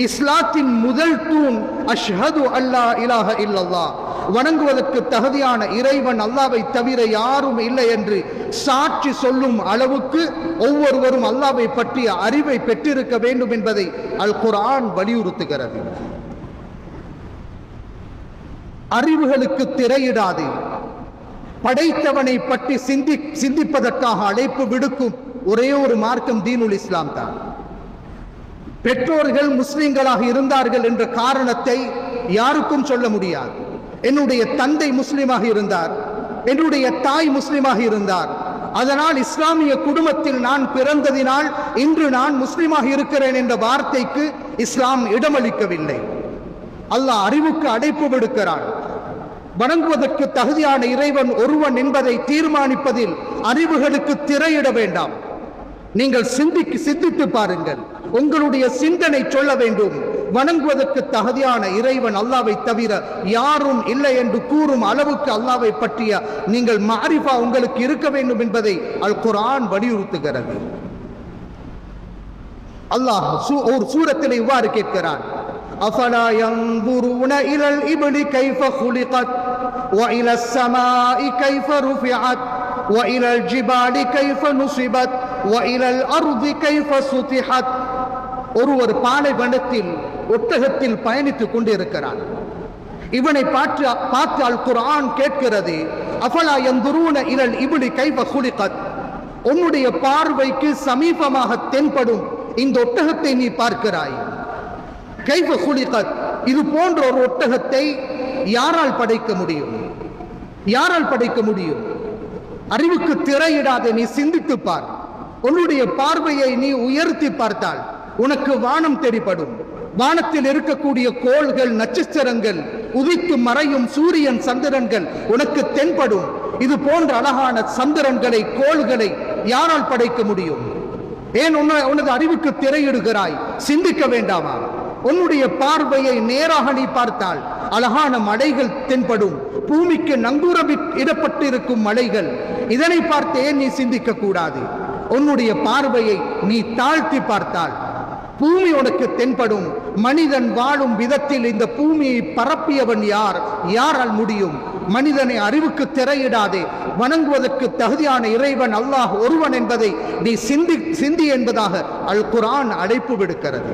இஸ்லாத்தின் முதல் தூண் அஷ்ஹது அல்லா இலாஹ இல்லல்லாஹ், வணங்குவதற்கு தகுதியான இறைவன் அல்லாவை தவிர யாரும் இல்லை என்று சாட்சி சொல்லும் அளவுக்கு ஒவ்வொருவரும் அல்லாவை பற்றிய அறிவை பெற்றிருக்க வேண்டும் என்பதை அல் குர்ஆன் வலியுறுத்துகிறது. அறிவுகளுக்கு திரையிடாது படைத்தவனை பற்றி சிந்திப்பதற்காக அழைப்பு விடுக்கும் ஒரே ஒரு மார்க்கம் தீனுல் இஸ்லாம் தான். பெற்றோர்கள் முஸ்லிம்களாக இருந்தார்கள் என்ற காரணத்தை யாருக்கும் சொல்ல முடியாது. என்னுடைய தந்தை முஸ்லிமாக இருந்தார், என்னுடைய தாய் முஸ்லிமாக இருந்தார், அதனால் இஸ்லாமிய குடும்பத்தில் நான் பிறந்ததினால் இன்று நான் முஸ்லிமாக இருக்கிறேன் என்ற வார்த்தைக்கு இஸ்லாம் இடமளிக்கவில்லை. அல்லாஹ் அறிவுக்கு அழைப்பு விடுக்கிறான். வணங்குவதற்கு தகுதியான இறைவன் ஒருவன் என்பதை தீர்மானிப்பதில் அறிவுகளுக்கு திரையிட வேண்டாம். நீங்கள் சிந்தித்து பாருங்கள். உங்களுடைய சிந்தனை சொல்ல வேண்டும், வணங்குவதற்கு தகுதியான இறைவன் அல்லாவை தவிர யாரும் இல்லை என்று கூறும் அளவுக்கு அல்லாவை பற்றிய நீங்கள் மாரிஃபா உங்களுக்கு இருக்க வேண்டும் என்பதை அல் குர்ஆன் வலியுறுத்துகிறது. அல்லாஹ் ஒரு சூரத்தில் இவ்வாறு கேட்கிறான், அஃபலா யன்துரூன இலல் இப்லி கைஃப குலிகத் வ இலஸ் ஸமாஇ கைஃப ருஃபிஅத் வ இலல் ஜிபாலி கைஃப நுஸிபத் வ இலல் அர்தி கைஃப சுதிஹத். ஒரு பாலைவனத்தில் ஒட்டகத்தில் பயணித்துக் கொண்டிருக்கிறான். இவனை பார்த்து அல் குர்ஆன் கேட்கிறது, அஃபலா யன்துரூன இலல் இப்லி கைஃப குலிகத், உன்னுடைய பார்வைக்கு சமீபமாக தென்படும் இந்த ஒட்டகத்தை நீ பார்க்கிறாய். கைஃப குலிகத், இது போன்ற ஒரு ஒட்டகத்தை யாரால் படைக்க முடியும்? யாரால் படைக்க முடியும்? அறிவுக்கு திரையிடாத நீ சிந்தித்து பார். உன்னுடைய பார்வையை நீ உயர்த்தி பார்த்தால் உனக்கு வானம் தெரிபடும். வானத்தில் இருக்கக்கூடிய கோள்கள், நட்சத்திரங்கள், உதித்து மறையும் சூரியன், சந்திரன்கள் உனக்கு தென்படும். இது போன்ற அழகான சந்திரன்களை, கோள்களை யாரால் படைக்க முடியும்? ஏன் உனது அறிவுக்கு திரையிடுகிறாய்? சிந்திக்க வேண்டாமா? உன்னுடைய பார்வையை நேராக நீ பார்த்தால் அழகான மலைகள் தென்படும். பூமிக்கு நங்கூரம் இடப்பட்டிருக்கும் மலைகள். இதனை பார்த்து ஏன் நீ சிந்திக்க கூடாது? உன்னுடைய பார்வையை நீ தாழ்த்தி பார்த்தால் பூமி உனக்கு தென்படும். மனிதன் வாழும் விதத்தில் இந்த பூமியை பரப்பியவன் யார்? யாரால் முடியும்? மனிதனை அறிவுக்கு திரையிடாதே. வணங்குவதற்கு தகுதியான இறைவன் அல்லாஹ் ஒருவன் என்பதை நீ சிந்தி என்பதாக அல் குர்ஆன் அழைப்பு விடுக்கிறது.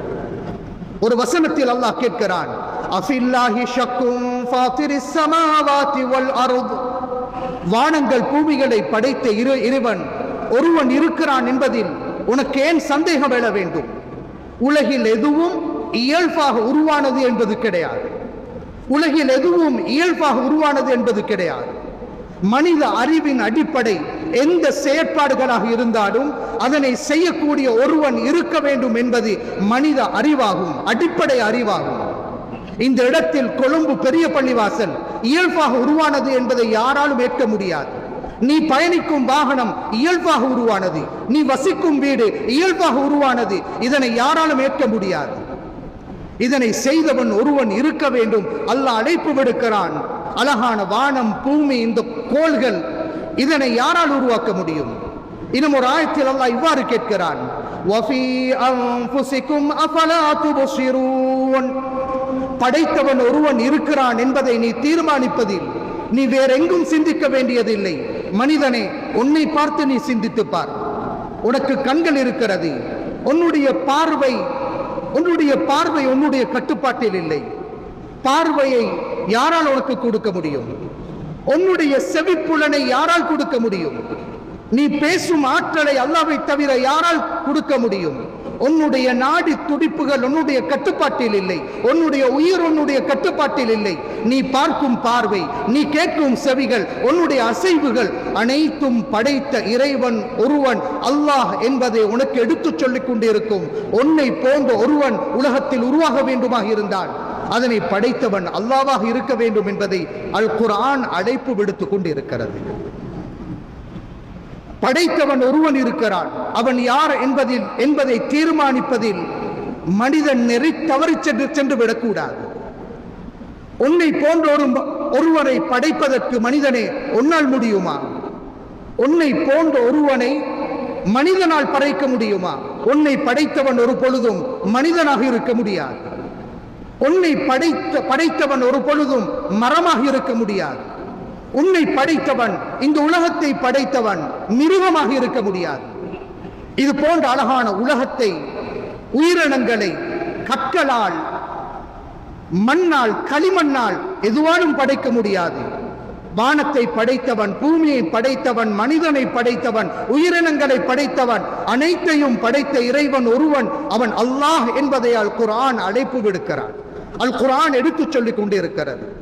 ஒரு வசனத்தில் அல்லாஹ் கேட்கிறான், அஃபில்லாஹி ஷக்கும் ஃபாத்திரிஸ் ஸமாவாதி வல் அர்த், வானங்கள் பூமிகளை படைத்த இறைவன் ஒருவன் இருக்கிறான் என்பதில் உனக்கு ஏன் சந்தேகம் எழ வேண்டும்? உலகில் எதுவும் இயல்பாக உருவானது என்பது கிடையாது. உலகில் எதுவும் இயல்பாக உருவானது என்பது கிடையாது. மனித அறிவின் அடிப்படை எந்த செயற்பாடுகளாக இருந்தாலும் அதனை செய்யக்கூடிய ஒருவன் இருக்க வேண்டும் என்பது மனித அறிவாகும், அடிப்படை அறிவாகும். இந்த இடத்தில் கொழும்பு பெரிய பள்ளிவாசல் இயல்பாக உருவானது என்பதை யாராலும் ஏற்க முடியாது. நீ பயணிக்கும் வாகனம் இயல்பாக உருவானது, நீ வசிக்கும் வீடு இயல்பாக உருவானது, இதனை யாராலும் ஏற்க முடியாது. இதனை செய்தவன் ஒருவன் இருக்க வேண்டும். அல்லாஹ் அழைப்பு விடுக்கிறான். அழகான வானம், பூமி, இந்த கோள்கள், இதனை யாரால் உருவாக்க முடியும்? இன்னும் ஒரு ஆயத்தில் அல்லாஹ் இவ்வாறு கேட்கிறான், வஃபீ அன்ஃபுஸிகும் அஃபலா துப்ஸிரூன், படைத்தவன் ஒருவன் இருக்கிறான் என்பதை நீ தீர்மானிப்பதில் நீ வேறெங்கும் சிந்திக்க வேண்டியதில்லை. மனிதனே, உன்னை பார்த்து நீ சிந்தித்து பார். உனக்கு கண்கள் இருக்கிறது. உன்னுடைய பார்வை உன்னுடைய கட்டுப்பாட்டில் இல்லை. பார்வையை யாரால் உனக்கு கொடுக்க முடியும்? உன்னுடைய செவிப்புலனை யாரால் கொடுக்க முடியும்? நீ பேசும் ஆற்றலை அல்லாஹ்வை தவிர யாரால் கொடுக்க முடியும்? உன்னுடைய நாடி துடிப்புகள் உன்னுடைய கட்டுப்பாட்டில் இல்லை. உன்னுடைய உயிர் உன்னுடைய கட்டுப்பாட்டில் இல்லை. நீ பார்க்கும் பார்வை, நீ கேட்கும் செவிகள், உன்னுடைய அசைவுகள் அனைத்தும் படைத்த இறைவன் ஒருவன் அல்லாஹ் என்பதை உனக்கு எடுத்துச் சொல்லிக் கொண்டிருக்கும். உன்னை போன்ற ஒருவன் உலகத்தில் உருவாக வேண்டுமாக இருந்தால் அதனை படைத்தவன் அல்லாஹ்வாக இருக்க வேண்டும் என்பதை அல் குர்ஆன் அழைப்பு விடுத்துக் கொண்டிருக்கிறது. படைத்தவன் ஒருவன் இருக்கிறான். அவன் யார் என்பதை தீர்மானிப்பதில் மனிதன் நெறி தவறி சென்று விடக்கூடாது. உன்னை போன்ற ஒருவரை படைப்பதற்கு மனிதனே உன்னால் முடியுமா? உன்னை போன்ற ஒருவனை மனிதனால் படைக்க முடியுமா? உன்னை படைத்தவன் ஒரு பொழுதும் மனிதனாக இருக்க முடியாது. உன்னை படைத்தவன் ஒரு பொழுதும் மரமாக இருக்க முடியாது. உன்னை படைத்தவன், இந்த உலகத்தை படைத்தவன் மிருகமாக இருக்க முடியாது. இது போன்ற அழகான உலகத்தை, உயிரினங்களை கற்களால், மண்ணால், களிமண்ணால் எதுவானும் படைக்க முடியாது. வானத்தை படைத்தவன், பூமியை படைத்தவன், மனிதனை படைத்தவன், உயிரினங்களை படைத்தவன், அனைத்தையும் படைத்த இறைவன் ஒருவன், அவன் அல்லாஹ் என்பதை அல் குர்ஆன் அழைப்பு விடுக்கிறான். அல் குர்ஆன் எடுத்துச் சொல்லிக் கொண்டிருக்கிறது.